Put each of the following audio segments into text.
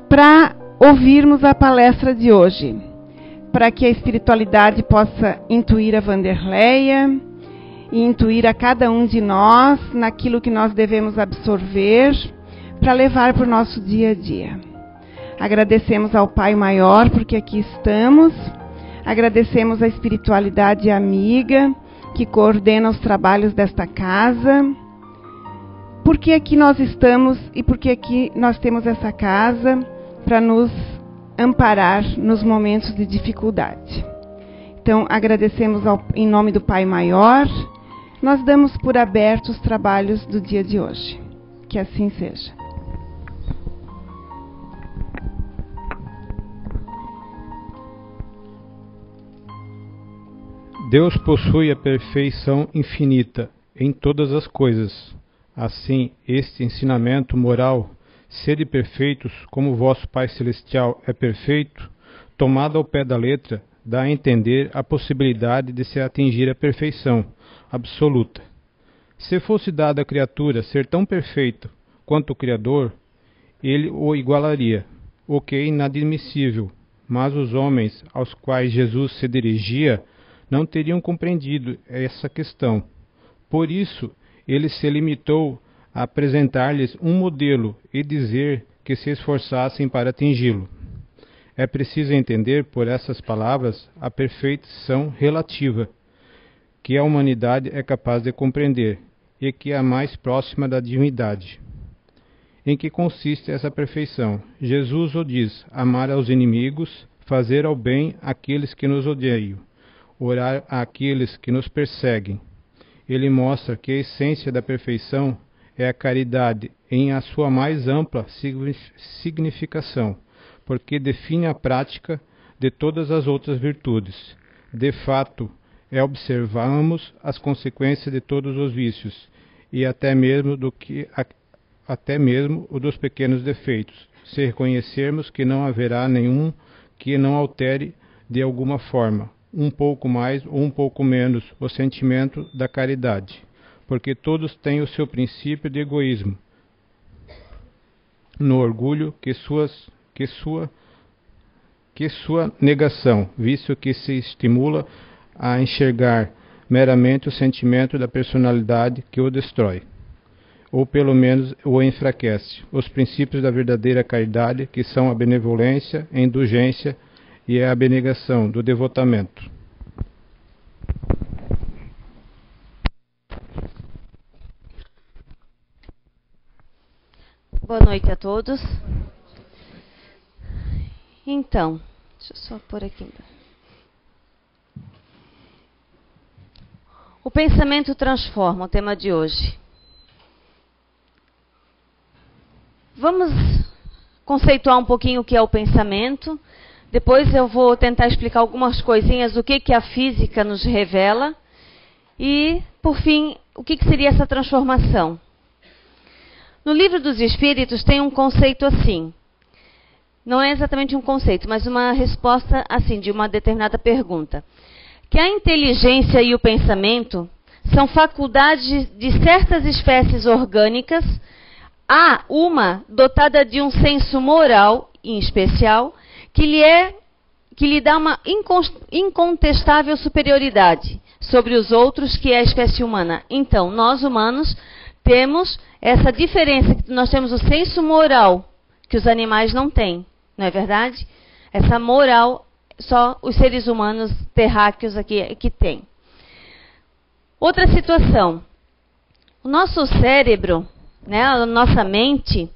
Para ouvirmos a palestra de hoje, para que a espiritualidade possa intuir a Wanderleia e intuir a cada um de nós naquilo que nós devemos absorver para levar para o nosso dia a dia. Agradecemos ao Pai Maior porque aqui estamos, agradecemos à espiritualidade amiga que coordena os trabalhos desta casa, porque aqui nós estamos e porque aqui nós temos essa casa para nos amparar nos momentos de dificuldade. Então, agradecemos em nome do Pai Maior, nós damos por abertos os trabalhos do dia de hoje. Que assim seja. Deus possui a perfeição infinita em todas as coisas. Assim, este ensinamento moral, sede perfeitos como vosso Pai Celestial é perfeito, tomado ao pé da letra, dá a entender a possibilidade de se atingir a perfeição absoluta. Se fosse dado à criatura ser tão perfeito quanto o Criador, ele o igualaria, o que é inadmissível, mas os homens aos quais Jesus se dirigia não teriam compreendido essa questão. Por isso, ele se limitou a apresentar-lhes um modelo e dizer que se esforçassem para atingi-lo. É preciso entender por essas palavras a perfeição relativa, que a humanidade é capaz de compreender, e que é a mais próxima da divindade. Em que consiste essa perfeição? Jesus o diz: amar aos inimigos, fazer ao bem àqueles que nos odeiam, orar àqueles que nos perseguem. Ele mostra que a essência da perfeição é a caridade em a sua mais ampla significação, porque define a prática de todas as outras virtudes. De fato, observamos as consequências de todos os vícios, e até mesmo o dos pequenos defeitos, se reconhecermos que não haverá nenhum que não altere de alguma forma, um pouco mais ou um pouco menos, o sentimento da caridade, porque todos têm o seu princípio de egoísmo, no orgulho que sua negação, visto que se estimula a enxergar meramente o sentimento da personalidade que o destrói, ou pelo menos o enfraquece, os princípios da verdadeira caridade, que são a benevolência, a indulgência e a abnegação do devotamento. Boa noite a todos. Então, deixa eu só pôr aqui. O pensamento transforma, o tema de hoje. Vamos conceituar um pouquinho o que é o pensamento. Depois eu vou tentar explicar algumas coisinhas do que a física nos revela. E, por fim, o que seria essa transformação. No Livro dos Espíritos tem um conceito assim. Não é exatamente um conceito, mas uma resposta assim de uma determinada pergunta. Que a inteligência e o pensamento são faculdades de certas espécies orgânicas. Há uma dotada de um senso moral, em especial, que lhe dá uma incontestável superioridade sobre os outros, que é a espécie humana. Então, nós humanos temos essa diferença, que nós temos o senso moral que os animais não têm, não é verdade? Essa moral só os seres humanos terráqueos aqui que têm. Outra situação. O nosso cérebro, né, a nossa mente,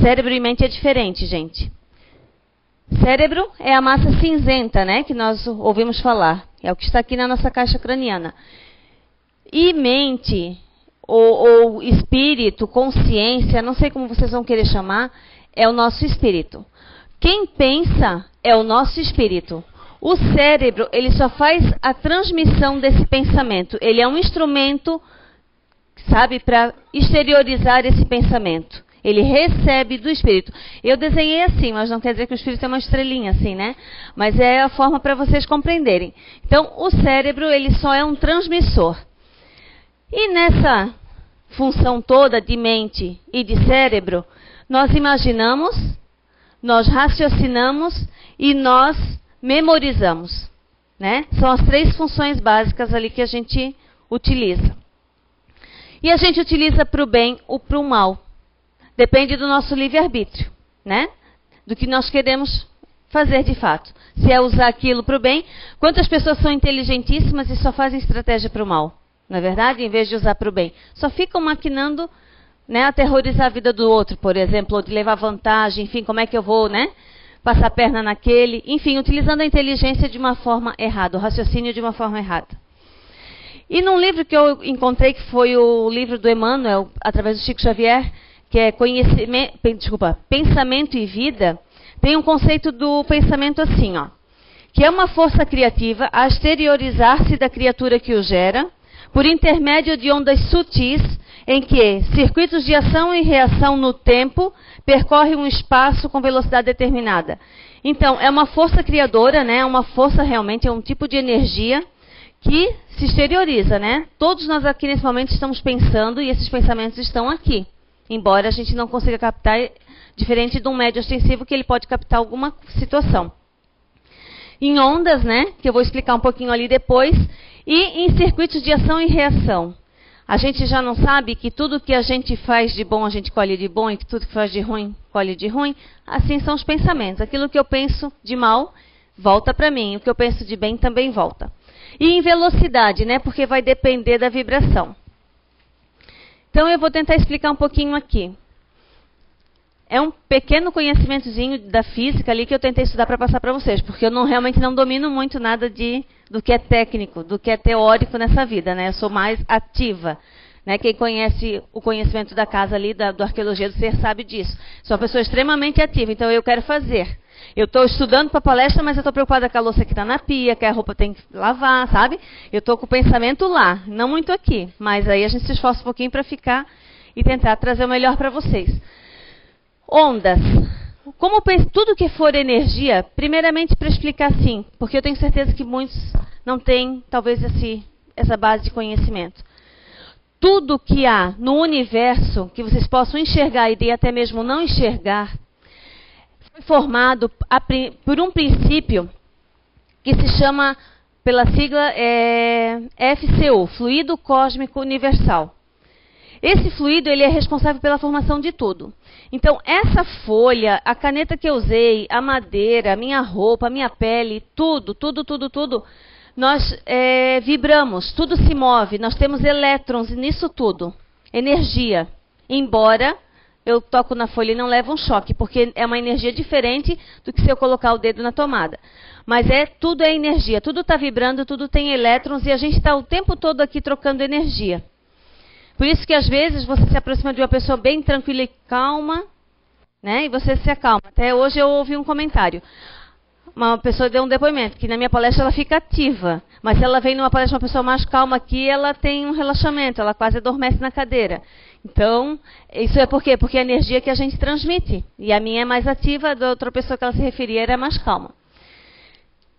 cérebro e mente é diferente, gente. Cérebro é a massa cinzenta, né, que nós ouvimos falar. É o que está aqui na nossa caixa craniana. E mente, ou espírito, consciência, não sei como vocês vão querer chamar, é o nosso espírito. Quem pensa é o nosso espírito. O cérebro, ele só faz a transmissão desse pensamento. Ele é um instrumento, sabe, para exteriorizar esse pensamento. Ele recebe do espírito. Eu desenhei assim, mas não quer dizer que o espírito é uma estrelinha assim, né? Mas é a forma para vocês compreenderem. Então, o cérebro, ele só é um transmissor. E nessa função toda de mente e de cérebro, nós imaginamos, nós raciocinamos e nós memorizamos, né? São as 3 funções básicas ali que a gente utiliza. E a gente utiliza para o bem ou para o mal. Depende do nosso livre-arbítrio, né? Do que nós queremos fazer de fato. Se é usar aquilo para o bem, quantas pessoas são inteligentíssimas e só fazem estratégia para o mal? Não é verdade? Em vez de usar para o bem. Só ficam maquinando, né, aterrorizar a vida do outro, por exemplo, ou de levar vantagem, enfim, como é que eu vou, né, passar a perna naquele, enfim, utilizando a inteligência de uma forma errada, o raciocínio de uma forma errada. E num livro que eu encontrei, que foi o livro do Emmanuel, através do Chico Xavier, que é Pensamento e Vida, tem um conceito do pensamento assim, ó, que é uma força criativa a exteriorizar-se da criatura que o gera, por intermédio de ondas sutis, em que circuitos de ação e reação no tempo percorrem um espaço com velocidade determinada. Então, é uma força criadora, né? Uma força realmente, é um tipo de energia que se exterioriza, né? Todos nós aqui nesse momento estamos pensando e esses pensamentos estão aqui. Embora a gente não consiga captar, diferente de um médio ostensivo que ele pode captar alguma situação. Em ondas, né? Que eu vou explicar um pouquinho ali depois. E em circuitos de ação e reação. A gente já não sabe que tudo que a gente faz de bom, a gente colhe de bom, e que tudo que faz de ruim, colhe de ruim? Assim são os pensamentos. Aquilo que eu penso de mal, volta para mim. O que eu penso de bem também volta. E em velocidade, né? Porque vai depender da vibração. Então eu vou tentar explicar um pouquinho aqui. É um pequeno conhecimentozinho da física ali que eu tentei estudar para passar para vocês, porque eu realmente não domino muito nada do que é técnico, do que é teórico nessa vida, né? Eu sou mais ativa, né? Quem conhece o conhecimento da casa ali, da arqueologia do ser, sabe disso. Sou uma pessoa extremamente ativa, então eu quero fazer. Eu estou estudando para a palestra, mas eu estou preocupada com a louça que está na pia, que a roupa tem que lavar, sabe? Eu estou com o pensamento lá, não muito aqui, mas aí a gente se esforça um pouquinho para ficar e tentar trazer o melhor para vocês. Ondas. Como tudo que for energia, primeiramente para explicar assim, porque eu tenho certeza que muitos não têm, talvez, essa base de conhecimento. Tudo que há no universo, que vocês possam enxergar e até mesmo não enxergar, foi formado por um princípio que se chama, pela sigla FCU, Fluido Cósmico Universal. Esse fluido ele é responsável pela formação de tudo. Então, essa folha, a caneta que eu usei, a madeira, a minha roupa, a minha pele, tudo, nós vibramos, tudo se move, nós temos elétrons nisso tudo, energia. Embora eu toco na folha e não leve um choque, porque é uma energia diferente do que se eu colocar o dedo na tomada. Mas tudo é energia, tudo está vibrando, tudo tem elétrons e a gente está o tempo todo aqui trocando energia. Por isso que às vezes você se aproxima de uma pessoa bem tranquila e calma, né? E você se acalma. Até hoje eu ouvi um comentário. Uma pessoa deu um depoimento, que na minha palestra ela fica ativa. Mas se ela vem numa palestra de uma pessoa mais calma aqui, ela tem um relaxamento, ela quase adormece na cadeira. Então, isso é por quê? Porque é a energia que a gente transmite. E a minha é mais ativa, a da outra pessoa que ela se referia era mais calma.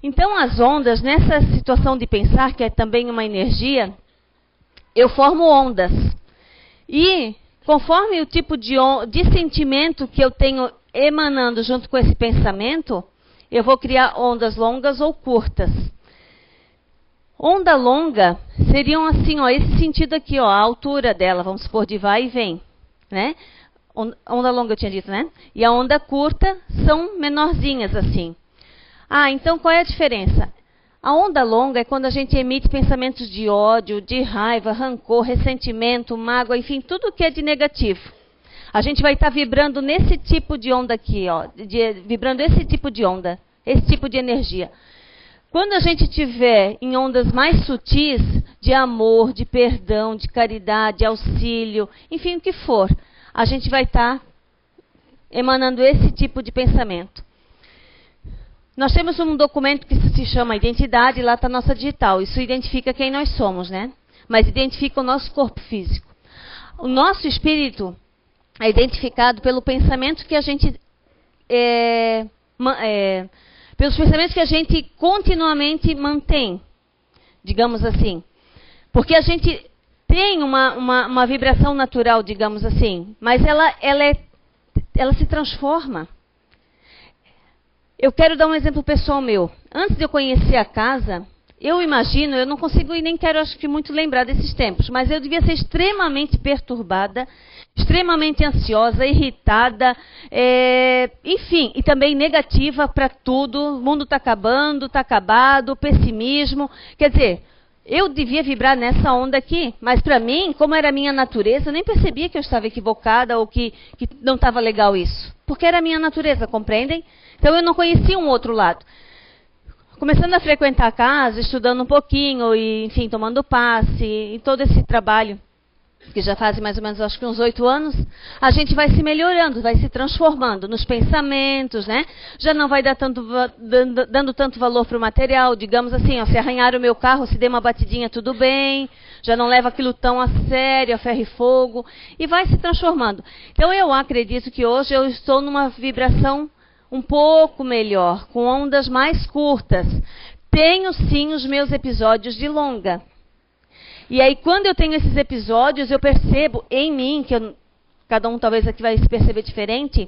Então, as ondas, nessa situação de pensar, que é também uma energia, eu formo ondas. E, conforme o tipo de sentimento que eu tenho emanando junto com esse pensamento, eu vou criar ondas longas ou curtas. Onda longa seriam assim, ó, esse sentido aqui, ó, a altura dela, vamos supor, de vai e vem, né? Onda longa eu tinha dito, né? E a onda curta são menorzinhas assim. Ah, então qual é a diferença? A onda longa é quando a gente emite pensamentos de ódio, de raiva, rancor, ressentimento, mágoa, enfim, tudo que é de negativo. A gente vai estar vibrando nesse tipo de onda aqui, ó, vibrando esse tipo de onda, esse tipo de energia. Quando a gente estiver em ondas mais sutis, de amor, de perdão, de caridade, auxílio, enfim, o que for, a gente vai estar emanando esse tipo de pensamento. Nós temos um documento que se chama identidade, lá está a nossa digital. Isso identifica quem nós somos, né? Mas identifica o nosso corpo físico. O nosso espírito é identificado pelo pensamento que a gente... pelos pensamentos que a gente continuamente mantém, digamos assim. Porque a gente tem uma vibração natural, digamos assim, mas ela se transforma. Eu quero dar um exemplo pessoal meu. Antes de eu conhecer a casa, eu imagino, eu não consigo e nem quero, acho que muito lembrar desses tempos, mas eu devia ser extremamente perturbada, extremamente ansiosa, irritada, enfim, e também negativa para tudo. O mundo está acabando, está acabado, pessimismo. Quer dizer, eu devia vibrar nessa onda aqui, mas para mim, como era a minha natureza, eu nem percebia que eu estava equivocada ou que não estava legal isso. Porque era a minha natureza, compreendem? Então eu não conhecia um outro lado. Começando a frequentar a casa, estudando um pouquinho, e, enfim, tomando passe, e todo esse trabalho, que já faz mais ou menos, acho que uns 8 anos, a gente vai se melhorando, vai se transformando nos pensamentos, né? Já não vai dando tanto valor para o material, digamos assim, ó, se arranhar o meu carro, se der uma batidinha, tudo bem, já não leva aquilo tão a sério, a ferro e fogo, e vai se transformando. Então eu acredito que hoje eu estou numa vibração um pouco melhor, com ondas mais curtas. Tenho sim os meus episódios de longa. E aí, quando eu tenho esses episódios, eu percebo em mim, cada um talvez aqui vai se perceber diferente,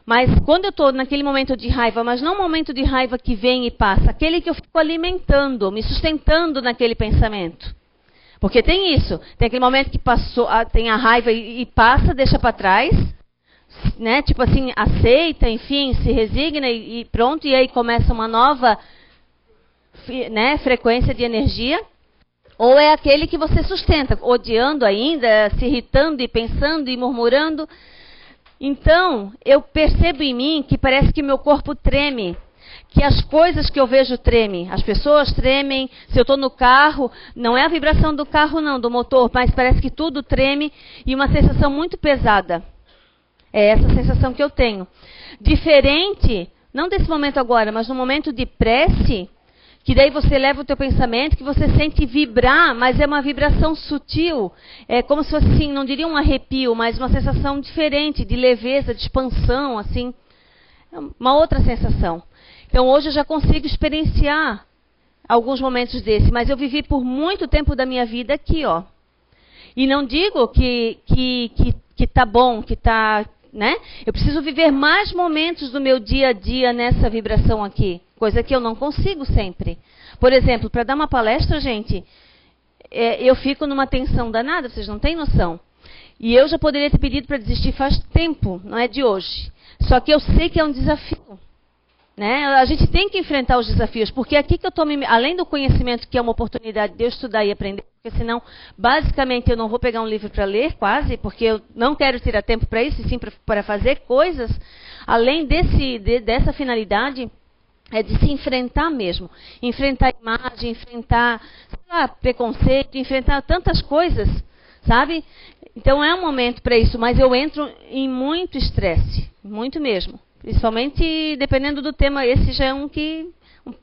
mas quando eu estou naquele momento de raiva, mas não um momento de raiva que vem e passa, aquele que eu fico alimentando, me sustentando naquele pensamento. Porque tem isso, tem aquele momento que passou, tem a raiva e passa, deixa para trás, né? Tipo assim, aceita, enfim, se resigna e pronto, e aí começa uma nova, né, frequência de energia. Ou é aquele que você sustenta, odiando ainda, se irritando e pensando e murmurando. Então, eu percebo em mim que parece que meu corpo treme, que as coisas que eu vejo tremem, as pessoas tremem. Se eu estou no carro, não é a vibração do carro não, do motor, mas parece que tudo treme e uma sensação muito pesada. É essa sensação que eu tenho. Diferente, não desse momento agora, mas no momento de prece, que daí você leva o teu pensamento, que você sente vibrar, mas é uma vibração sutil. É como se fosse assim, não diria um arrepio, mas uma sensação diferente, de leveza, de expansão, assim. É uma outra sensação. Então hoje eu já consigo experienciar alguns momentos desse, mas eu vivi por muito tempo da minha vida aqui, ó. E não digo que tá bom, que tá, né? Eu preciso viver mais momentos do meu dia a dia nessa vibração aqui. Coisa que eu não consigo sempre. Por exemplo, para dar uma palestra, gente, eu fico numa tensão danada, vocês não têm noção. E eu já poderia ter pedido para desistir faz tempo, não é de hoje. Só que eu sei que é um desafio. Né? A gente tem que enfrentar os desafios, porque aqui que eu estou, além do conhecimento, que é uma oportunidade de eu estudar e aprender, porque senão, basicamente, eu não vou pegar um livro para ler, quase, porque eu não quero tirar tempo para isso, e sim para fazer coisas, além dessa finalidade, é de se enfrentar mesmo. Enfrentar imagem, enfrentar preconceito, enfrentar tantas coisas, sabe? Então é um momento para isso, mas eu entro em muito estresse, muito mesmo. Principalmente dependendo do tema, esse já é um que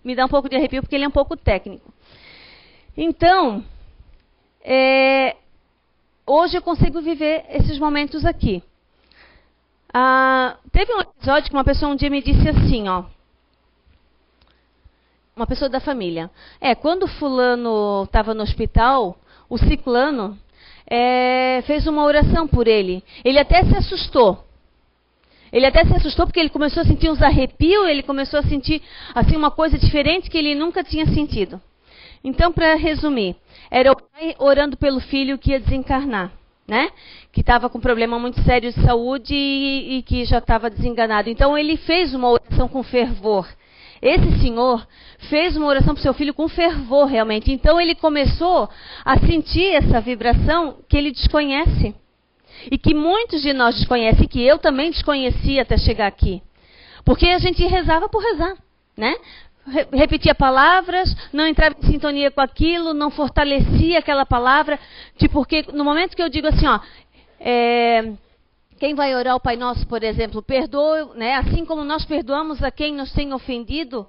me dá um pouco de arrepio, porque ele é um pouco técnico. Então, hoje eu consigo viver esses momentos aqui. Teve um episódio que uma pessoa um dia me disse assim, ó. Uma pessoa da família. Quando o fulano estava no hospital, o ciclano fez uma oração por ele. Ele até se assustou. Porque ele começou a sentir uns arrepios, ele começou a sentir assim uma coisa diferente que ele nunca tinha sentido. Então, para resumir, era o pai orando pelo filho que ia desencarnar, né? Que estava com um problema muito sério de saúde e que já estava desenganado. Então, ele fez uma oração com fervor. Esse senhor fez uma oração para o seu filho com fervor, realmente. Então, ele começou a sentir essa vibração que ele desconhece. E que muitos de nós desconhecem, que eu também desconhecia até chegar aqui. Porque a gente rezava por rezar, né? Repetia palavras, não entrava em sintonia com aquilo, não fortalecia aquela palavra. Porque no momento que eu digo assim, ó, quem vai orar o Pai Nosso, por exemplo, perdoa, né? Assim como nós perdoamos a quem nos tem ofendido.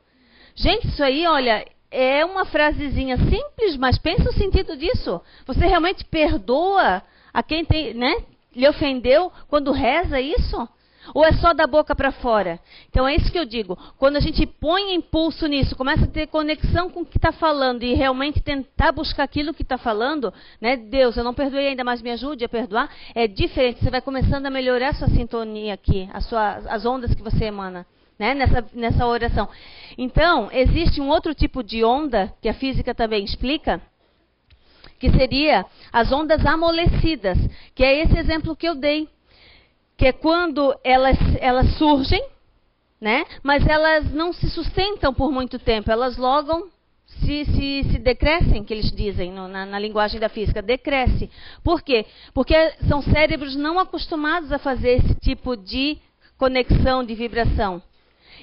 Gente, isso aí, olha, é uma frasezinha simples, mas pensa o sentido disso. Você realmente perdoa a quem tem, né? Lhe ofendeu quando reza isso? Ou é só da boca para fora? Então é isso que eu digo. Quando a gente põe impulso nisso, começa a ter conexão com o que está falando e realmente tentar buscar aquilo que está falando, né? Deus, eu não perdoei ainda, mas me ajude a perdoar. É diferente. Você vai começando a melhorar a sua sintonia aqui, as ondas que você emana, né? Nessa oração. Então, existe um outro tipo de onda, que a física também explica, que seria as ondas amolecidas, que é esse exemplo que eu dei. Que é quando elas surgem, né? Mas elas não se sustentam por muito tempo, elas logo se decrescem, que eles dizem na linguagem da física, decresce. Por quê? Porque são cérebros não acostumados a fazer esse tipo de conexão, de vibração.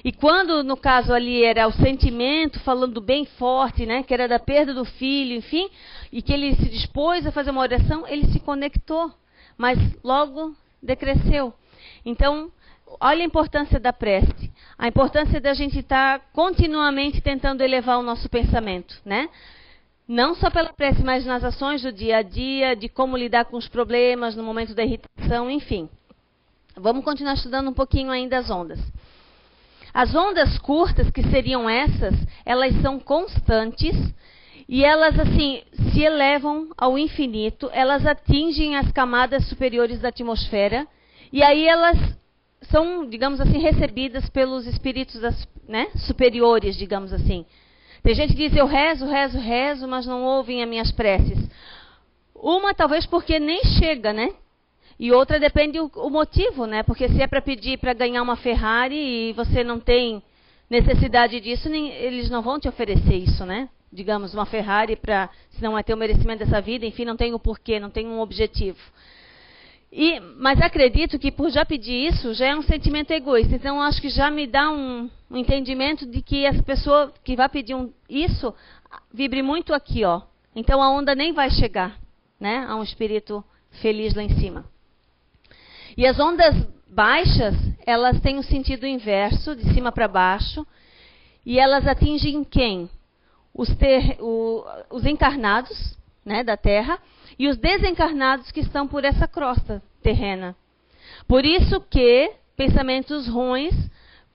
E quando, no caso ali, era o sentimento falando bem forte, né? Que era da perda do filho, enfim, e que ele se dispôs a fazer uma oração, ele se conectou, mas logo decresceu. Então, olha a importância da prece. A importância da gente estar continuamente tentando elevar o nosso pensamento, né? Não só pela prece, mas nas ações do dia a dia, de como lidar com os problemas no momento da irritação, enfim. Vamos continuar estudando um pouquinho ainda as ondas. As ondas curtas, que seriam essas, elas são constantes e elas, assim, se elevam ao infinito, elas atingem as camadas superiores da atmosfera e aí elas são, digamos assim, recebidas pelos espíritos né, superiores, digamos assim. Tem gente que diz, eu rezo, mas não ouvem as minhas preces. Uma, talvez porque nem chega, né? E outra depende o motivo, né? Porque se é para pedir para ganhar uma Ferrari e você não tem necessidade disso, eles não vão te oferecer isso, né? Digamos, uma Ferrari para, se não é ter o merecimento dessa vida, enfim, não tem o porquê, não tem um objetivo. Mas acredito que por já pedir isso, já é um sentimento egoísta. Então, acho que já me dá um entendimento de que essa pessoa que vai pedir isso, vibre muito aqui, ó. Então, a onda nem vai chegar, né? A um espírito feliz lá em cima. E as ondas baixas, elas têm um sentido inverso, de cima para baixo, e elas atingem quem? Os encarnados, né, da Terra, e os desencarnados que estão por essa crosta terrena. Por isso que pensamentos ruins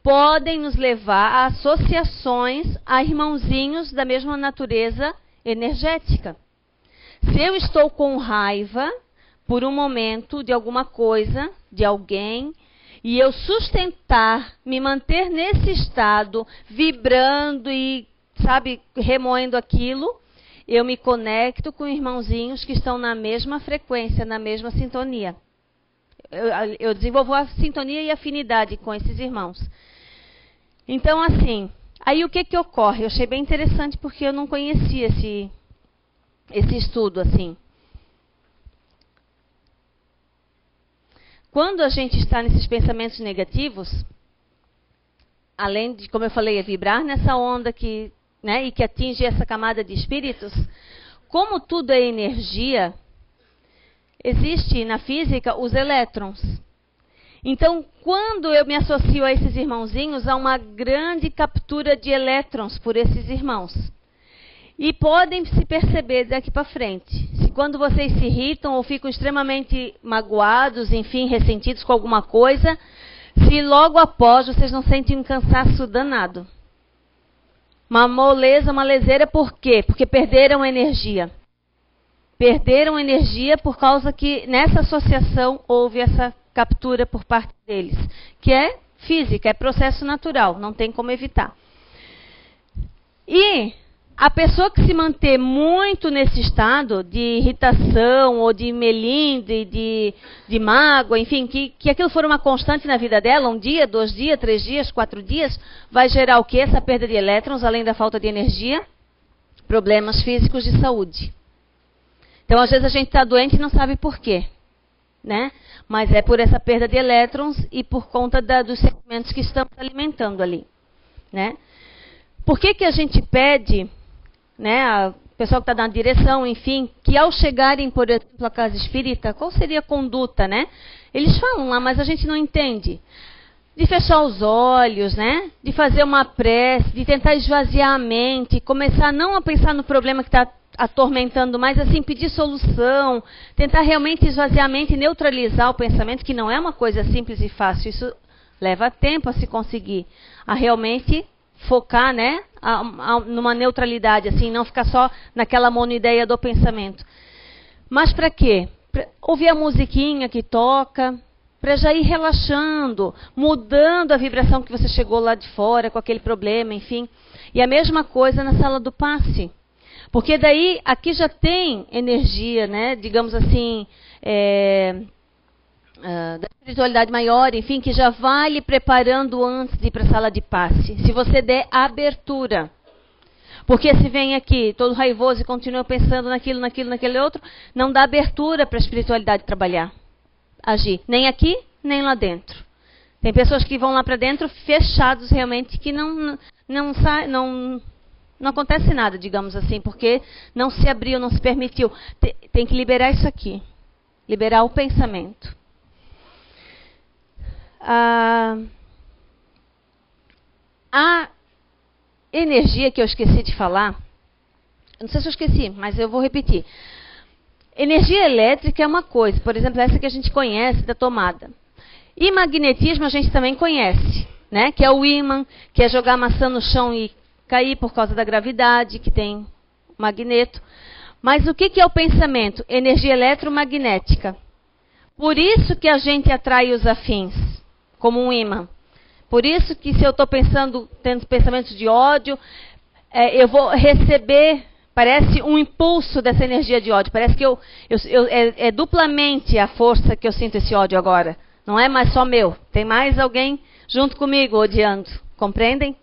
podem nos levar a associações a irmãozinhos da mesma natureza energética. Se eu estou com raiva por um momento de alguma coisa, de alguém, e eu me manter nesse estado, vibrando e, sabe, remoendo aquilo, eu me conecto com irmãozinhos que estão na mesma frequência, na mesma sintonia. Eu desenvolvo a sintonia e afinidade com esses irmãos. Então, assim, aí o que ocorre? Eu achei bem interessante porque eu não conhecia esse estudo, assim. Quando a gente está nesses pensamentos negativos, além de, como eu falei, vibrar nessa onda que, né, e que atinge essa camada de espíritos, como tudo é energia, existe na física os elétrons. Então, quando eu me associo a esses irmãozinhos, há uma grande captura de elétrons por esses irmãos. E podem se perceber daqui para frente. Se quando vocês se irritam ou ficam extremamente magoados, enfim, ressentidos com alguma coisa, se logo após vocês não sentem um cansaço danado. Uma moleza, uma leseira, por quê? Porque perderam energia. Perderam energia por causa que nessa associação houve essa captura por parte deles. Que é física, é processo natural, não tem como evitar. E a pessoa que se manter muito nesse estado de irritação, ou de melindre, de mágoa, enfim, que aquilo for uma constante na vida dela, 1 dia, 2 dias, 3 dias, 4 dias, vai gerar o quê? Essa perda de elétrons, além da falta de energia, problemas físicos de saúde. Então, às vezes a gente está doente e não sabe por quê, né? Mas é por essa perda de elétrons e por conta dos sentimentos que estamos alimentando ali, né? Por que a gente pede, né, o pessoal que está na direção, enfim, que ao chegarem, por exemplo, à casa espírita, qual seria a conduta, né? Eles falam lá, mas a gente não entende. De fechar os olhos, né? De fazer uma prece, de tentar esvaziar a mente, começar não a pensar no problema que está atormentando mais, assim, pedir solução, tentar realmente esvaziar a mente e neutralizar o pensamento, que não é uma coisa simples e fácil. Isso leva tempo a se conseguir, a realmente focar, né, numa neutralidade, assim, não ficar só naquela monoideia do pensamento. Mas para quê? Pra ouvir a musiquinha que toca, para já ir relaxando, mudando a vibração que você chegou lá de fora com aquele problema, enfim. E a mesma coisa na sala do passe. Porque daí, aqui já tem energia, né, digamos assim, da espiritualidade maior, enfim, que já vai lhe preparando antes de ir para a sala de passe. Se você der abertura. Porque se vem aqui todo raivoso e continua pensando naquele outro, não dá abertura para a espiritualidade trabalhar, agir. Nem aqui, nem lá dentro. Tem pessoas que vão lá para dentro fechados realmente, que não acontece nada, digamos assim, porque não se abriu, não se permitiu. Tem que liberar isso aqui. Liberar o pensamento. A energia que eu esqueci de falar, não sei se eu esqueci, mas eu vou repetir. Energia elétrica é uma coisa, por exemplo, essa que a gente conhece da tomada. E magnetismo a gente também conhece, né? Que é o ímã, que é jogar a maçã no chão e cair por causa da gravidade, que tem magneto. Mas o que é o pensamento? Energia eletromagnética. Por isso que a gente atrai os afins, como um ímã. Por isso que se eu estou tendo pensamentos de ódio, eu vou receber, parece um impulso dessa energia de ódio. Parece que é duplamente a força que eu sinto esse ódio agora. Não é mais só meu. Tem mais alguém junto comigo odiando. Compreendem?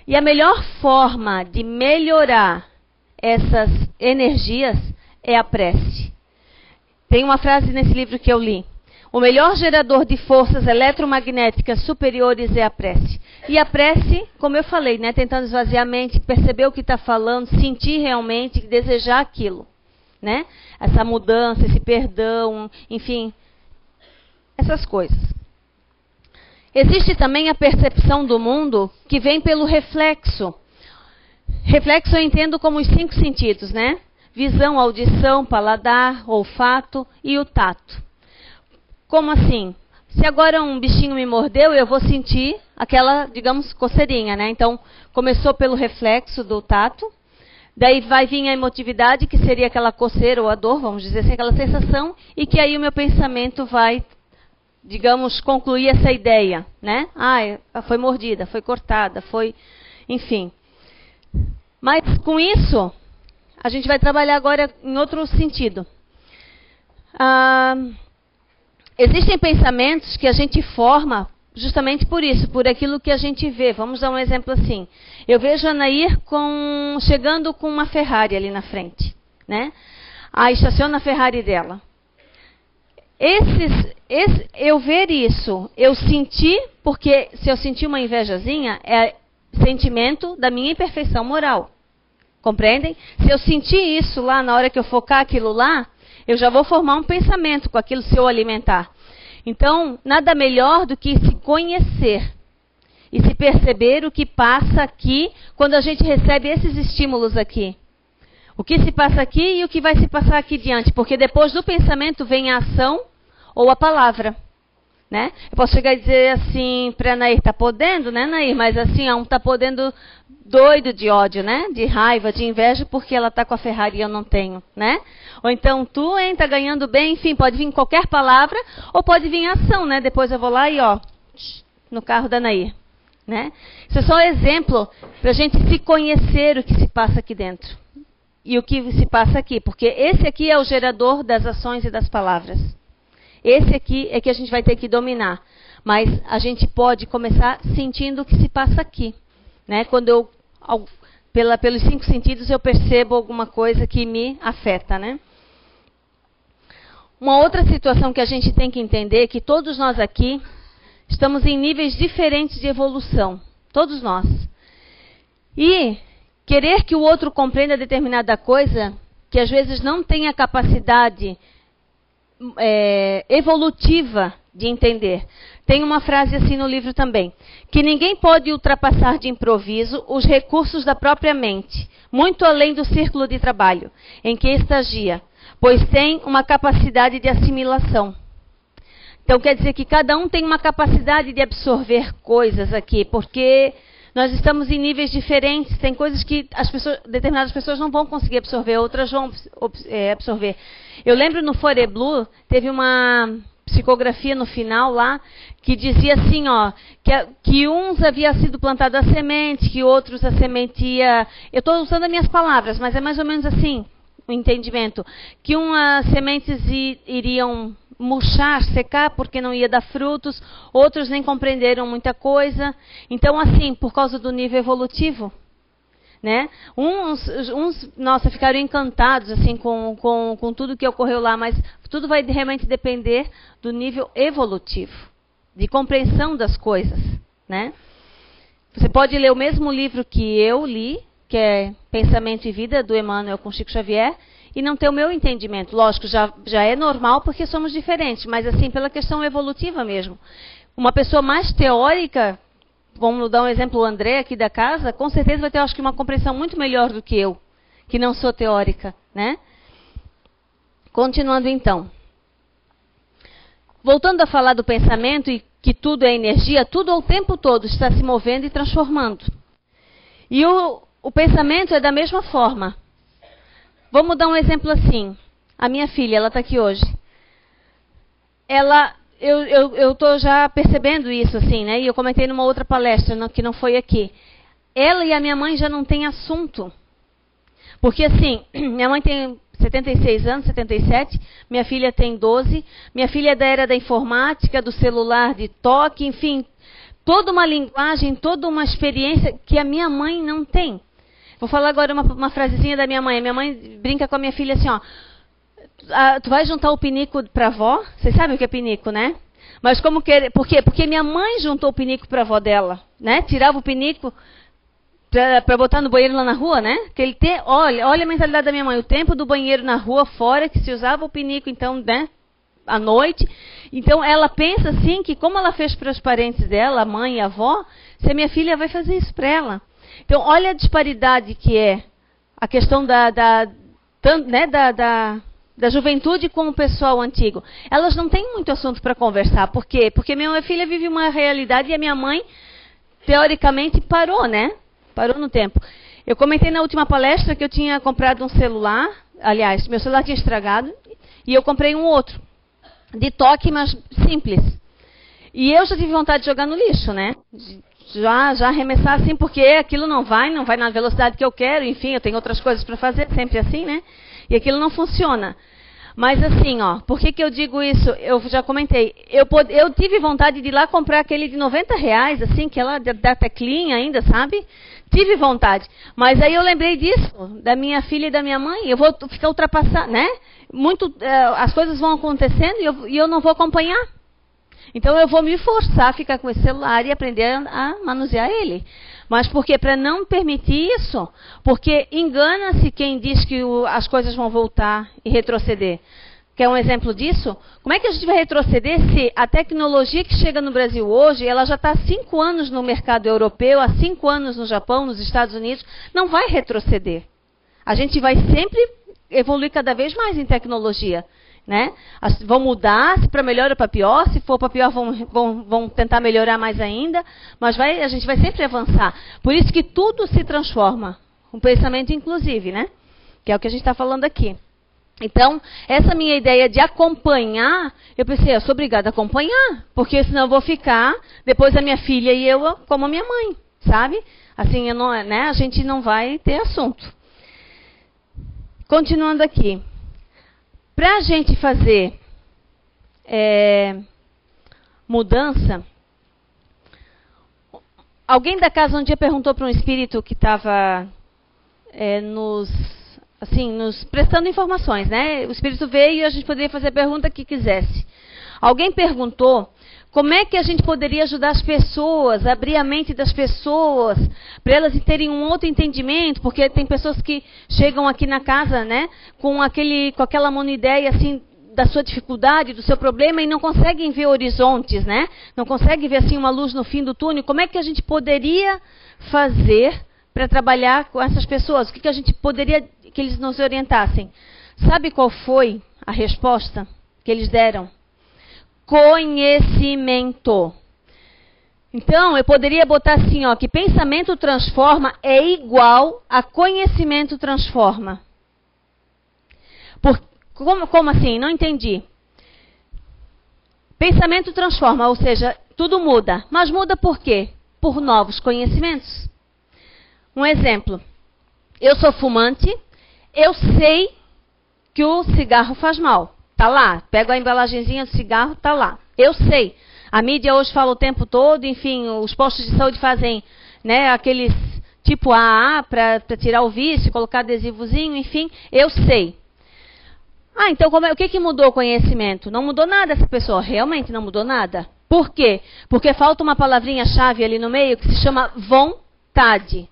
E a melhor forma de melhorar essas energias é a prece. Tem uma frase nesse livro que eu li. O melhor gerador de forças eletromagnéticas superiores é a prece. E a prece, como eu falei, né, tentando esvaziar a mente, perceber o que está falando, sentir realmente, desejar aquilo. Né? Essa mudança, esse perdão, enfim, essas coisas. Existe também a percepção do mundo que vem pelo reflexo. Reflexo eu entendo como os 5 sentidos, né? Visão, audição, paladar, olfato e o tato. Como assim? Se agora um bichinho me mordeu, eu vou sentir aquela, digamos, coceirinha, né? Então, começou pelo reflexo do tato, daí vai vir a emotividade, que seria aquela coceira ou a dor, vamos dizer assim, aquela sensação, e que aí o meu pensamento vai, digamos, concluir essa ideia, né? Foi mordida, foi cortada, foi... Enfim. Mas com isso, a gente vai trabalhar agora em outro sentido. Existem pensamentos que a gente forma justamente por isso, por aquilo que a gente vê. Vamos dar um exemplo assim. Eu vejo a Nair chegando com uma Ferrari ali na frente, né? Aí estaciona a Ferrari dela. Eu ver isso, eu sentir, porque se eu sentir uma invejazinha, é sentimento da minha imperfeição moral. Compreendem? Se eu sentir isso lá, na hora que eu focar aquilo lá, eu já vou formar um pensamento com aquilo se eu alimentar. Então, nada melhor do que se conhecer e se perceber o que passa aqui quando a gente recebe esses estímulos aqui. O que se passa aqui e o que vai se passar aqui diante. Porque depois do pensamento vem a ação ou a palavra. Né? Eu posso chegar e dizer assim para a Nair, tá podendo, né, Nair? Mas assim, tá podendo doido de ódio, né? De raiva, de inveja, porque ela tá com a Ferrari e eu não tenho, né? Ou então, tu, hein, tá ganhando bem, enfim, pode vir qualquer palavra, ou pode vir ação, né? Depois eu vou lá e, no carro da Nair, né? Isso é só um exemplo para a gente se conhecer o que se passa aqui dentro. E o que se passa aqui, porque esse aqui é o gerador das ações e das palavras. Esse aqui é que a gente vai ter que dominar. Mas a gente pode começar sentindo o que se passa aqui. Né? Quando pelos 5 sentidos, eu percebo alguma coisa que me afeta. Né? Uma outra situação que a gente tem que entender é que todos nós aqui estamos em níveis diferentes de evolução. Todos nós. E querer que o outro compreenda determinada coisa, que às vezes não tem a capacidade evolutiva de entender. Tem uma frase assim no livro também, que ninguém pode ultrapassar de improviso os recursos da própria mente, muito além do círculo de trabalho em que estagia, pois tem uma capacidade de assimilação. Então quer dizer que cada um tem uma capacidade de absorver coisas aqui, porque nós estamos em níveis diferentes, tem coisas que determinadas pessoas não vão conseguir absorver, outras vão absorver. Eu lembro no Fore Blue, teve uma psicografia no final lá, que dizia assim, ó, que uns havia sido plantada a semente, que outros a semente ia... Eu estou usando as minhas palavras, mas é mais ou menos assim, o entendimento. Que umas sementes iriam murchar, secar, porque não ia dar frutos, outros nem compreenderam muita coisa. Então, assim, por causa do nível evolutivo, né? Uns nossa, ficaram encantados assim com tudo que ocorreu lá, mas tudo vai realmente depender do nível evolutivo, de compreensão das coisas, né? Você pode ler o mesmo livro que eu li, que é Pensamento e Vida, do Emmanuel com Chico Xavier, e não ter o meu entendimento. Lógico, já é normal porque somos diferentes, mas assim, pela questão evolutiva mesmo. Uma pessoa mais teórica, vamos dar um exemplo, o André aqui da casa, com certeza vai ter, acho que, uma compreensão muito melhor do que eu, que não sou teórica, né? Continuando então. Voltando a falar do pensamento e que tudo é energia, tudo ao tempo todo está se movendo e transformando. E o pensamento é da mesma forma. Vamos dar um exemplo assim. A minha filha, ela está aqui hoje. Eu estou já percebendo isso, assim, né? E eu comentei numa outra palestra, que não foi aqui. Ela e a minha mãe já não têm assunto. Porque, assim, minha mãe tem 76 anos, 77, minha filha tem 12, minha filha é da era da informática, do celular de toque, enfim, toda uma linguagem, toda uma experiência que a minha mãe não tem. Vou falar agora uma frasezinha da minha mãe. Minha mãe brinca com a minha filha assim, ó. Tu vai juntar o pinico para a avó? Vocês sabem o que é pinico, né? Mas como que... Por quê? Porque minha mãe juntou o pinico para a avó dela, né? Tirava o pinico para botar no banheiro lá na rua, né? Olha a mentalidade da minha mãe. O tempo do banheiro na rua, fora, que se usava o pinico, então, né? À noite. Então, ela pensa assim, que como ela fez para os parentes dela, a mãe e a avó, se a minha filha vai fazer isso para ela. Então, olha a disparidade que é a questão da juventude com o pessoal antigo. Elas não têm muito assunto para conversar. Por quê? Porque minha filha vive uma realidade e a minha mãe, teoricamente, parou, né? Parou no tempo. Eu comentei na última palestra que eu tinha comprado um celular. Aliás, meu celular tinha estragado. E eu comprei um outro. De toque, mas simples. E eu já tive vontade de jogar no lixo, né? Já arremessar assim, porque aquilo não vai na velocidade que eu quero, enfim, eu tenho outras coisas para fazer, sempre assim, né? E aquilo não funciona. Mas assim, ó, por que eu digo isso? Eu já comentei, eu tive vontade de ir lá comprar aquele de R$90, assim, que ela da teclinha ainda, sabe? Tive vontade. Mas aí eu lembrei disso, da minha filha e da minha mãe, eu vou ficar ultrapassando, né? As coisas vão acontecendo e eu não vou acompanhar. Então eu vou me forçar a ficar com esse celular e aprender a manusear ele. Mas por quê? Para não permitir isso. Porque engana-se quem diz que as coisas vão voltar e retroceder. Quer um exemplo disso? Como é que a gente vai retroceder se a tecnologia que chega no Brasil hoje, ela já está há 5 anos no mercado europeu, há 5 anos no Japão, nos Estados Unidos, não vai retroceder. A gente vai sempre evoluir cada vez mais em tecnologia. Né? Vão mudar, se para melhor ou para pior, se for para pior vão tentar melhorar mais ainda, mas a gente vai sempre avançar. Por isso que tudo se transforma, um pensamento inclusive, né? Que é o que a gente está falando aqui. Então, essa minha ideia de acompanhar, eu pensei, eu sou obrigada a acompanhar, porque senão eu vou ficar, depois a minha filha e eu como a minha mãe, sabe? Assim, né? A gente não vai ter assunto. Continuando aqui. Para a gente fazer mudança, alguém da casa um dia perguntou para um espírito que estava nos prestando informações, né? O espírito veio e a gente poderia fazer a pergunta que quisesse. Alguém perguntou como é que a gente poderia ajudar as pessoas, abrir a mente das pessoas, para elas terem um outro entendimento, porque tem pessoas que chegam aqui na casa, né, com aquela monoideia assim, da sua dificuldade, do seu problema e não conseguem ver horizontes, né? Não conseguem ver assim uma luz no fim do túnel. Como é que a gente poderia fazer para trabalhar com essas pessoas? O que a gente poderia que eles nos orientassem? Sabe qual foi a resposta que eles deram? Conhecimento. Então, eu poderia botar assim, ó, que pensamento transforma é igual a conhecimento transforma. Como assim? Não entendi. Pensamento transforma, ou seja, tudo muda. Mas muda por quê? Por novos conhecimentos. Um exemplo. Eu sou fumante, eu sei que o cigarro faz mal. Tá lá. Pego a embalagenzinha do cigarro, tá lá. Eu sei. A mídia hoje fala o tempo todo, enfim, os postos de saúde fazem, né, aqueles tipo AA para tirar o vício, colocar adesivozinho, enfim, eu sei. Então o que mudou o conhecimento? Não mudou nada essa pessoa, realmente não mudou nada. Por quê? Porque falta uma palavrinha-chave ali no meio que se chama vontade.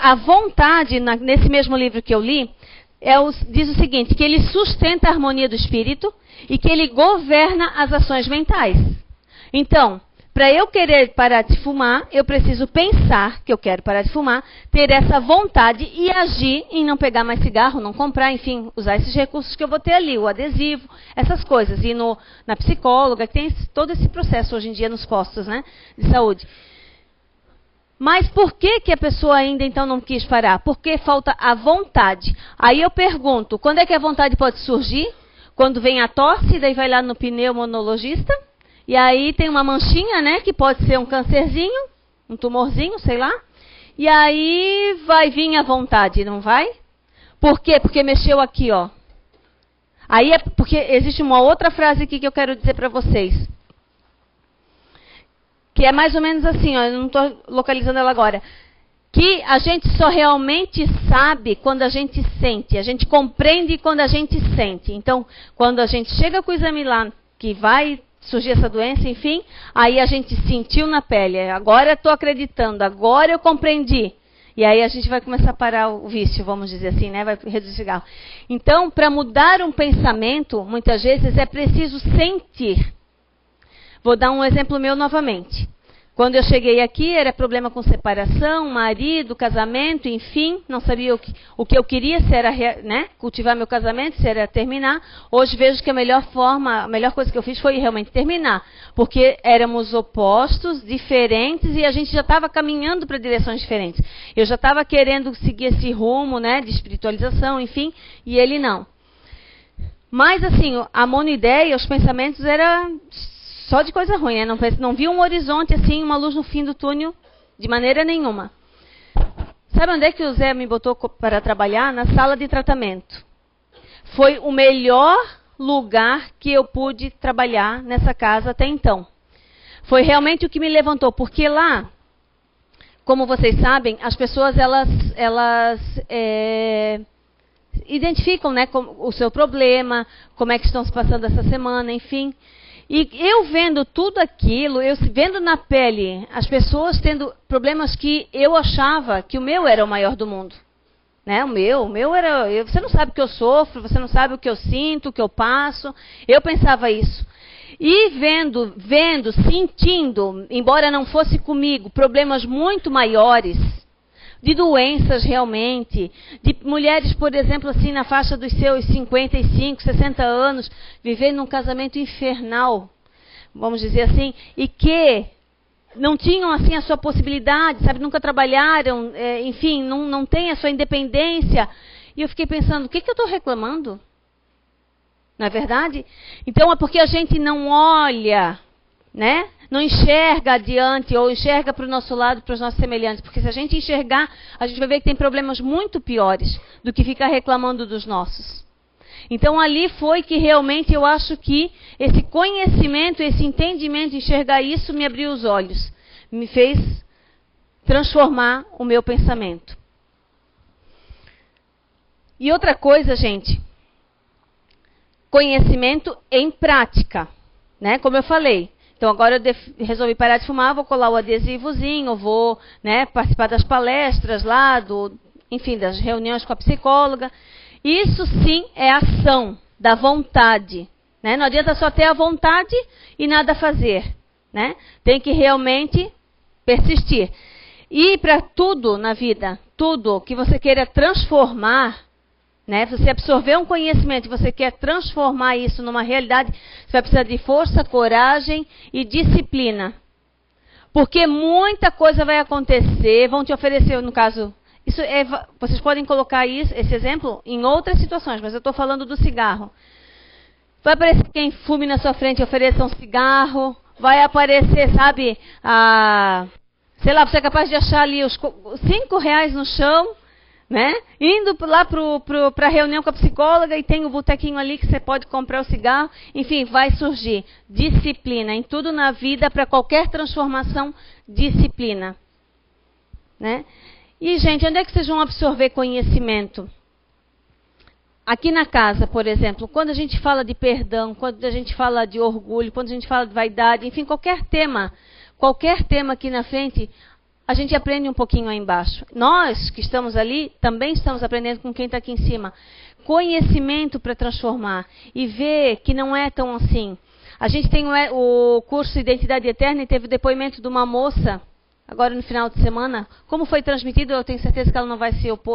A vontade, nesse mesmo livro que eu li, diz o seguinte, que ele sustenta a harmonia do espírito e que ele governa as ações mentais. Então, para eu querer parar de fumar, eu preciso pensar que eu quero parar de fumar, ter essa vontade e agir em não pegar mais cigarro, não comprar, enfim, usar esses recursos que eu vou ter ali, o adesivo, essas coisas. E na psicóloga, que tem todo esse processo hoje em dia nos postos, né, de saúde. Mas por que a pessoa ainda então não quis parar? Porque falta a vontade. Aí eu pergunto, quando é que a vontade pode surgir? Quando vem a tosse, daí vai lá no pneumonologista, e aí tem uma manchinha, né, que pode ser um cancerzinho, um tumorzinho, sei lá. E aí vai vir a vontade, não vai? Por quê? Porque mexeu aqui, ó. Aí é porque existe uma outra frase aqui que eu quero dizer para vocês. Que é mais ou menos assim, ó, eu não estou localizando ela agora. Que a gente só realmente sabe quando a gente sente. A gente compreende quando a gente sente. Então, quando a gente chega com o exame lá, que vai surgir essa doença, enfim, aí a gente sentiu na pele. Agora eu estou acreditando, agora eu compreendi. E aí a gente vai começar a parar o vício, vamos dizer assim, né? Vai reduzir o cigarro. Então, para mudar um pensamento, muitas vezes é preciso sentir. Vou dar um exemplo meu novamente. Quando eu cheguei aqui, era problema com separação, marido, casamento, enfim, não sabia o que eu queria, se era, né, cultivar meu casamento, se era terminar. Hoje vejo que a melhor coisa que eu fiz foi realmente terminar, porque éramos opostos, diferentes, e a gente já estava caminhando para direções diferentes. Eu já estava querendo seguir esse rumo, né, de espiritualização, enfim, e ele não. Mas, assim, a monoideia, os pensamentos eram só de coisa ruim, né? Não vi um horizonte assim, uma luz no fim do túnel, de maneira nenhuma. Sabe onde é que o Zé me botou para trabalhar? Na sala de tratamento. Foi o melhor lugar que eu pude trabalhar nessa casa até então. Foi realmente o que me levantou, porque lá, como vocês sabem, as pessoas elas identificam, né, o seu problema, como é que estão se passando essa semana, enfim. E eu vendo tudo aquilo, eu vendo na pele as pessoas tendo problemas que eu achava que o meu era o maior do mundo. Né? O meu era... Você não sabe o que eu sofro, você não sabe o que eu sinto, o que eu passo. Eu pensava isso. E vendo, sentindo, embora não fosse comigo, problemas muito maiores, de doenças realmente, de mulheres, por exemplo, assim, na faixa dos seus 55, 60 anos, vivendo num casamento infernal, vamos dizer assim, e que não tinham assim a sua possibilidade, sabe, nunca trabalharam, enfim, não têm a sua independência. E eu fiquei pensando, o que eu estou reclamando? Não é verdade? Então é porque a gente não olha, né? Não enxerga adiante ou enxerga para o nosso lado, para os nossos semelhantes. Porque se a gente enxergar, a gente vai ver que tem problemas muito piores do que ficar reclamando dos nossos. Então ali foi que realmente eu acho que esse conhecimento, esse entendimento, enxergar isso me abriu os olhos. Me fez transformar o meu pensamento. E outra coisa, gente, conhecimento em prática, né? Como eu falei. Então agora eu resolvi parar de fumar, vou colar o adesivozinho, vou, né, participar das palestras lá, enfim, das reuniões com a psicóloga. Isso sim é ação da vontade. Né? Não adianta só ter a vontade e nada fazer. Né? Tem que realmente persistir. E para tudo na vida, tudo que você queira transformar, né? Você absorver um conhecimento e você quer transformar isso numa realidade, você vai precisar de força, coragem e disciplina. Porque muita coisa vai acontecer, vão te oferecer, no caso, vocês podem colocar esse exemplo em outras situações, mas eu estou falando do cigarro. Vai aparecer quem fume na sua frente e ofereça um cigarro, vai aparecer, sabe, sei lá, você é capaz de achar ali os R$5 no chão, né? Indo lá para a reunião com a psicóloga e tem o botequinho ali que você pode comprar o cigarro. Enfim, vai surgir disciplina. Em tudo na vida, para qualquer transformação, disciplina. Né? E, gente, onde é que vocês vão absorver conhecimento? Aqui na casa, por exemplo, quando a gente fala de perdão, quando a gente fala de orgulho, quando a gente fala de vaidade, enfim, qualquer tema aqui na frente, a gente aprende um pouquinho aí embaixo. Nós que estamos ali, também estamos aprendendo com quem está aqui em cima. Conhecimento para transformar e ver que não é tão assim. A gente tem o curso Identidade Eterna e teve o depoimento de uma moça, agora no final de semana. Como foi transmitido, eu tenho certeza que ela não vai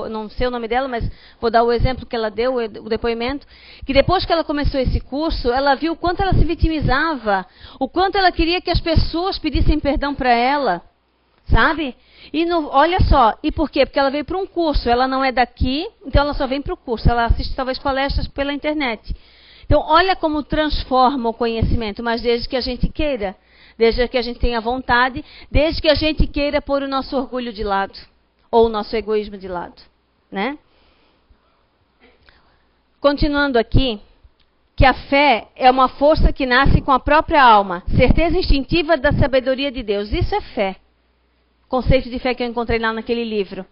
não sei o nome dela, mas vou dar o exemplo que ela deu, o depoimento. Que depois que ela começou esse curso, ela viu o quanto ela se vitimizava, o quanto ela queria que as pessoas pedissem perdão para ela. Sabe? E olha só, e por quê? Porque ela veio para um curso, ela não é daqui, então ela só vem para o curso, ela assiste talvez palestras pela internet. Então, olha como transforma o conhecimento, mas desde que a gente queira, desde que a gente tenha vontade, desde que a gente queira pôr o nosso orgulho de lado, ou o nosso egoísmo de lado. Né? Continuando aqui, que a fé é uma força que nasce com a própria alma, certeza instintiva da sabedoria de Deus. Isso é fé. Conceito de fé que eu encontrei lá naquele livro.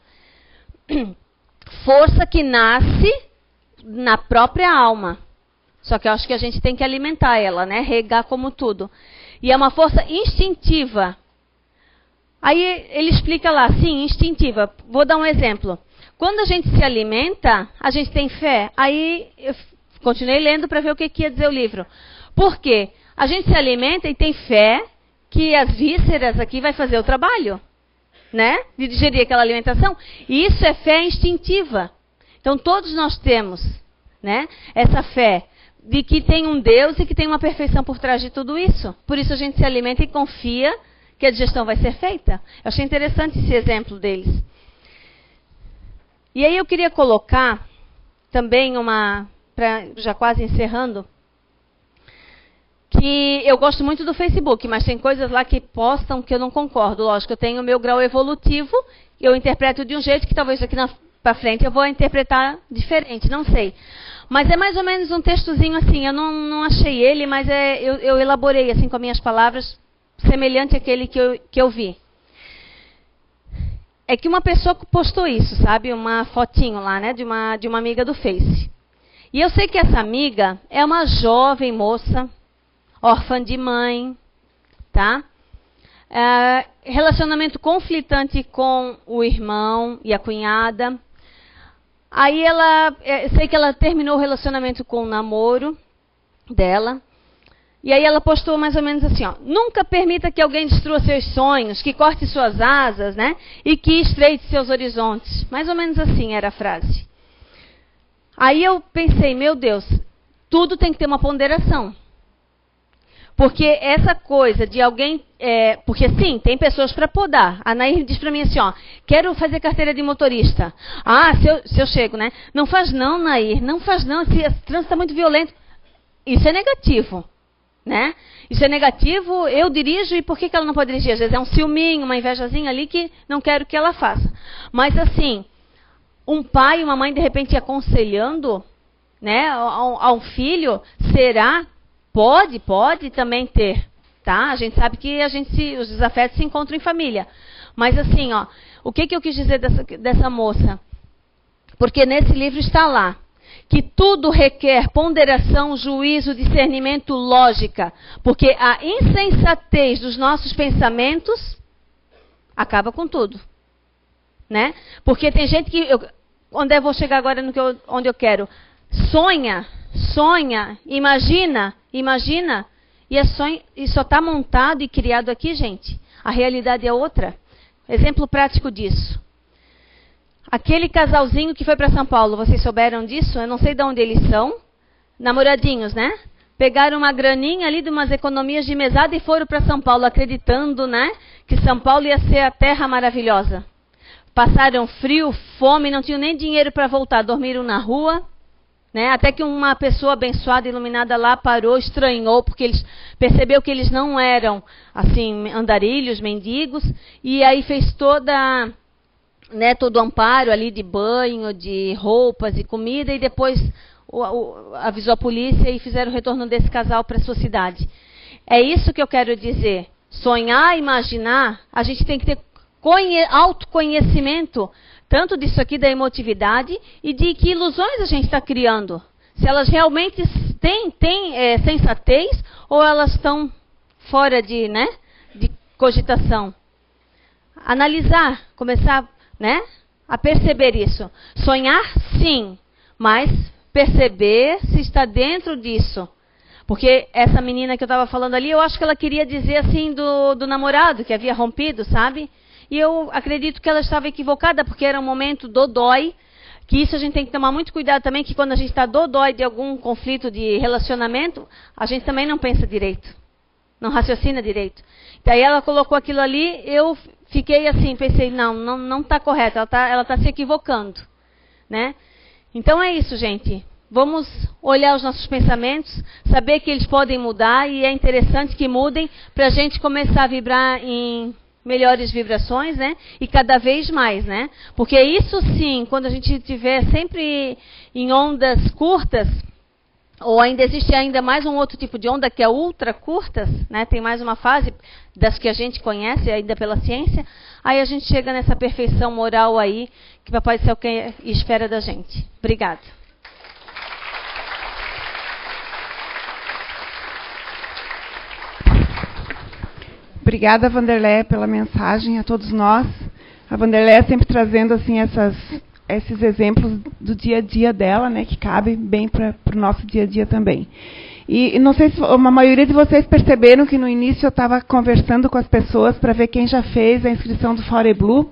Força que nasce na própria alma. Só que eu acho que a gente tem que alimentar ela, né? Regar como tudo. E é uma força instintiva. Aí ele explica lá, sim, instintiva. Vou dar um exemplo. Quando a gente se alimenta, a gente tem fé. Aí eu continuei lendo para ver o que ia dizer o livro. Por quê? A gente se alimenta e tem fé que as vísceras aqui vai fazer o trabalho. Né? De digerir aquela alimentação. E isso é fé instintiva. Então todos nós temos, né, essa fé de que tem um Deus e que tem uma perfeição por trás de tudo isso. Por isso a gente se alimenta e confia que a digestão vai ser feita. Eu achei interessante esse exemplo deles. E aí eu queria colocar também já quase encerrando, que eu gosto muito do Facebook, mas tem coisas lá que postam que eu não concordo. Lógico, eu tenho o meu grau evolutivo, eu interpreto de um jeito que talvez aqui para frente eu vou interpretar diferente, não sei. Mas é mais ou menos um textozinho assim, eu não achei ele, mas eu elaborei assim com as minhas palavras, semelhante àquele que eu vi. É que uma pessoa postou isso, sabe? Uma fotinho lá, né? De uma amiga do Face. E eu sei que essa amiga é uma jovem moça, órfã de mãe, tá? Relacionamento conflitante com o irmão e a cunhada. Aí sei que ela terminou o relacionamento com o namoro dela. E aí ela postou mais ou menos assim, ó: nunca permita que alguém destrua seus sonhos, que corte suas asas, né? E que estreite seus horizontes. Mais ou menos assim era a frase. Aí eu pensei, meu Deus, tudo tem que ter uma ponderação. Porque essa coisa de alguém... porque sim, tem pessoas para podar. A Nair diz para mim assim, ó: quero fazer carteira de motorista. Ah, se eu chego, né? Não faz não, Nair. Não faz não, esse trânsito está muito violento. Isso é negativo. Né? Isso é negativo, eu dirijo e por que ela não pode dirigir? Às vezes é um ciúminho, uma invejazinha ali que não quero que ela faça. Mas assim, um pai e uma mãe de repente aconselhando, né, a um filho, será? Pode também ter, tá? A gente sabe que os desafetos se encontram em família. Mas assim, ó, o que eu quis dizer dessa moça? Porque nesse livro está lá que tudo requer ponderação, juízo, discernimento, lógica. Porque a insensatez dos nossos pensamentos acaba com tudo. Né? Porque tem gente que... onde eu vou chegar agora onde eu quero? Sonha sonha, imagina, e só está montado e criado aqui, gente. A realidade é outra. Exemplo prático disso. Aquele casalzinho que foi para São Paulo, vocês souberam disso? Eu não sei de onde eles são. Namoradinhos, né? Pegaram uma graninha ali de umas economias de mesada e foram para São Paulo, acreditando, né, que São Paulo ia ser a terra maravilhosa. Passaram frio, fome, não tinham nem dinheiro para voltar, dormiram na rua, né? Até que uma pessoa abençoada, iluminada lá parou, estranhou, porque eles percebeu que eles não eram assim andarilhos, mendigos, e aí fez toda, né, todo o amparo ali de banho, de roupas e comida, e depois avisou a polícia e fizeram o retorno desse casal para a sua cidade. É isso que eu quero dizer. Sonhar, imaginar, a gente tem que ter autoconhecimento, tanto disso aqui da emotividade e de que ilusões a gente está criando. Se elas realmente têm sensatez ou elas estão fora de cogitação. Analisar, começar, né, a perceber isso. Sonhar, sim, mas perceber se está dentro disso. Porque essa menina que eu estava falando ali, eu acho que ela queria dizer assim do namorado que havia rompido, sabe? E eu acredito que ela estava equivocada, porque era um momento dodói, que isso a gente tem que tomar muito cuidado também, que quando a gente está dodói de algum conflito de relacionamento, a gente também não pensa direito, não raciocina direito. Daí ela colocou aquilo ali, eu fiquei assim, pensei, não está correto, ela está se equivocando, né? Então é isso, gente. Vamos olhar os nossos pensamentos, saber que eles podem mudar e é interessante que mudem para a gente começar a vibrar em melhores vibrações, né? E cada vez mais, né? Porque isso sim, quando a gente estiver sempre em ondas curtas, ou ainda existe ainda mais um outro tipo de onda que é ultra curtas, né? Tem mais uma fase das que a gente conhece ainda pela ciência, aí a gente chega nessa perfeição moral aí que Papai do Céu quer e espera da gente. Obrigada. Obrigada, Vanderleia, pela mensagem a todos nós. A Vanderleia sempre trazendo assim esses exemplos do dia a dia dela, né, que cabe bem para o nosso dia a dia também. E não sei se a maioria de vocês perceberam que no início eu estava conversando com as pessoas para ver quem já fez a inscrição do Fore Blue,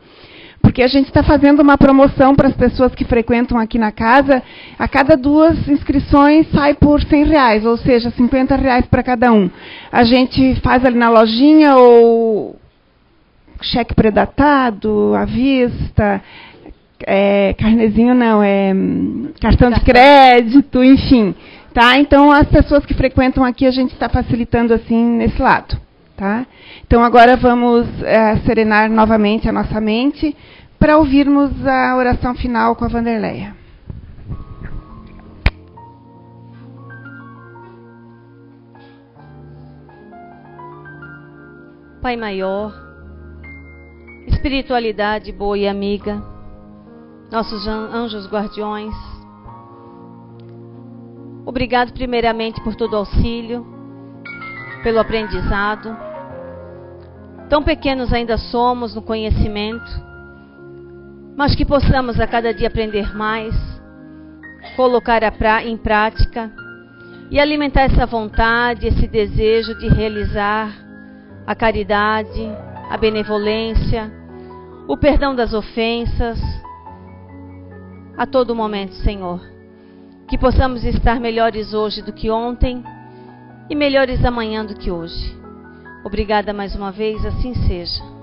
porque a gente está fazendo uma promoção para as pessoas que frequentam aqui na casa. A cada 2 inscrições sai por R$100, ou seja, R$50 para cada um. A gente faz ali na lojinha ou cheque pré-datado, à vista, carnezinho não, cartão de crédito, enfim. Tá? Então, as pessoas que frequentam aqui, a gente está facilitando assim nesse lado. Tá? Então, agora vamos serenar novamente a nossa mente para ouvirmos a oração final com a Vanderleia. Pai maior, espiritualidade boa e amiga, nossos anjos guardiões, obrigado primeiramente por todo o auxílio, pelo aprendizado. Tão pequenos ainda somos no conhecimento, mas que possamos a cada dia aprender mais, colocar em prática e alimentar essa vontade, esse desejo de realizar a caridade, a benevolência, o perdão das ofensas, a todo momento, Senhor. Que possamos estar melhores hoje do que ontem e melhores amanhã do que hoje. Obrigada mais uma vez, assim seja.